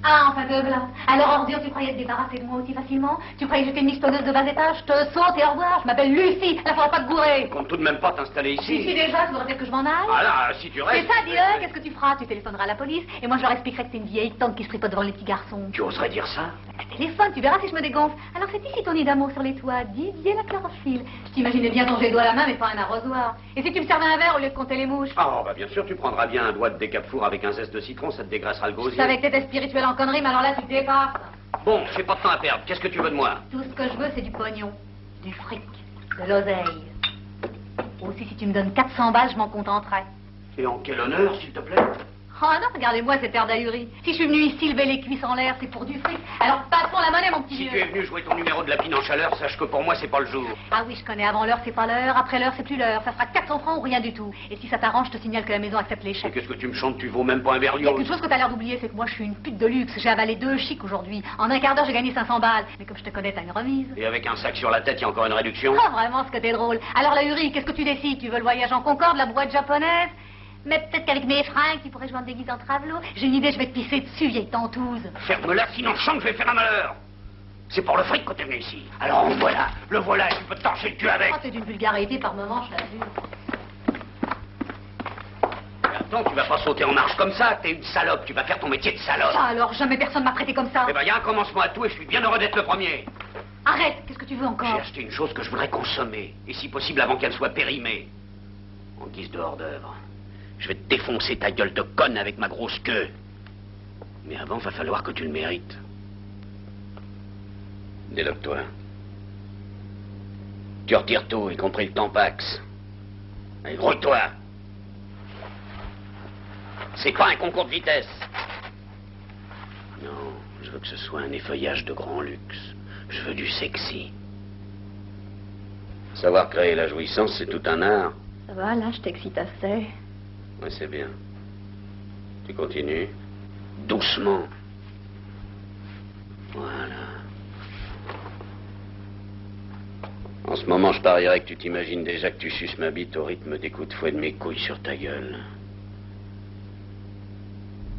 Ah, enfin de blanc. Alors, ordure, tu croyais te débarrasser de moi aussi facilement? Tu croyais que j'étais une mistonneuse de bas étage? Je te saute et au revoir. Je m'appelle Lucie. Là, faudra pas te gourer. Tu comptes tout de même pas t'installer ici. Ici déjà, tu voudrais peut-être que je m'en aille? Ah là, si tu restes... C'est ça, dis-le. Qu'est-ce que tu feras? Tu téléphoneras à la police et moi, je leur expliquerai que t'es une vieille tante qui se tripote devant les petits garçons. Tu oserais dire ça? Téléphone, tu verras si je me dégonfle. Alors, c'est ici ton nid d'amour sur les toits. Didier la chlorophylle. Je t'imaginais bien ton jet de doigt à la main, mais pas un arrosoir. Et si tu me servais un verre au lieu de compter les mouches? Oh, bah bien sûr, tu prendras bien un doigt de décapfour avec un zeste de citron, ça te dégraissera le gosier. Je savais que t'étais spirituel en conneries, mais alors là, tu te dépasses. Bon, j'ai pas de temps à perdre. Qu'est-ce que tu veux de moi? Tout ce que je veux, c'est du pognon, du fric, de l'oseille. Aussi, si tu me donnes 400 balles, je m'en contenterai. Et en quel honneur, s'il te plaît? Oh non, regardez-moi cette air d'ahurie. Si je suis venu ici lever les cuisses en l'air, c'est pour du fric. Alors passons la monnaie, mon petit Si vieux. tu es venu jouer ton numéro de la pine en chaleur, sache que pour moi, c'est pas le jour. Ah oui, je connais. Avant l'heure, c'est pas l'heure. Après l'heure, c'est plus l'heure. Ça sera 400 francs ou rien du tout. Et si ça t'arrange, je te signale que la maison accepte les Et chèques. qu'est-ce que tu me chantes? Tu vaux même pas un Il y a berlioz. quelque chose que t'as l'air d'oublier, c'est que moi, je suis une pute de luxe. J'ai avalé 2 chics aujourd'hui. En un quart d'heure, j'ai gagné 500 balles. Mais comme je te connais, t'as une remise. Et avec un sac sur la tête, il y a encore une réduction? Oh, vraiment, ce que t'es drôle. Alors, la Uri, qu'est-ce que tu décides? Tu veux le voyage en Concorde, la brouette japonaise? Mais peut-être qu'avec mes fringues, tu pourrais jouer en déguisé en travelot. J'ai une idée, je vais te pisser dessus, vieille tentouse. Ferme-la, sinon je sens que je vais faire un malheur. C'est pour le fric que t'es venu ici. Alors voilà, le voilà, et tu peux te torcher le cul avec. Oh, c'est d'une vulgarité par moment, je t'assure. Mais attends, tu vas pas sauter en marche comme ça, t'es une salope, tu vas faire ton métier de salope. Ça alors, jamais personne m'a traité comme ça. Eh ben, y a un commencement à tout et je suis bien heureux d'être le premier. Arrête, qu'est-ce que tu veux encore? J'ai acheté une chose que je voudrais consommer, et si possible avant qu'elle soit périmée. En guise de hors-d'œuvre. Je vais te défoncer ta gueule de conne avec ma grosse queue. Mais avant, va falloir que tu le mérites. Déloque-toi. Tu retires tout, y compris le tampax. Allez, grouille-toi. C'est pas un concours de vitesse. Non, je veux que ce soit un effeuillage de grand luxe. Je veux du sexy. Savoir créer la jouissance, c'est tout un art. Ça va, là, je t'excite assez. Oui, c'est bien. Tu continues. Doucement. Voilà. En ce moment, je parierais que tu t'imagines déjà que tu suces ma bite au rythme des coups de fouet de mes couilles sur ta gueule.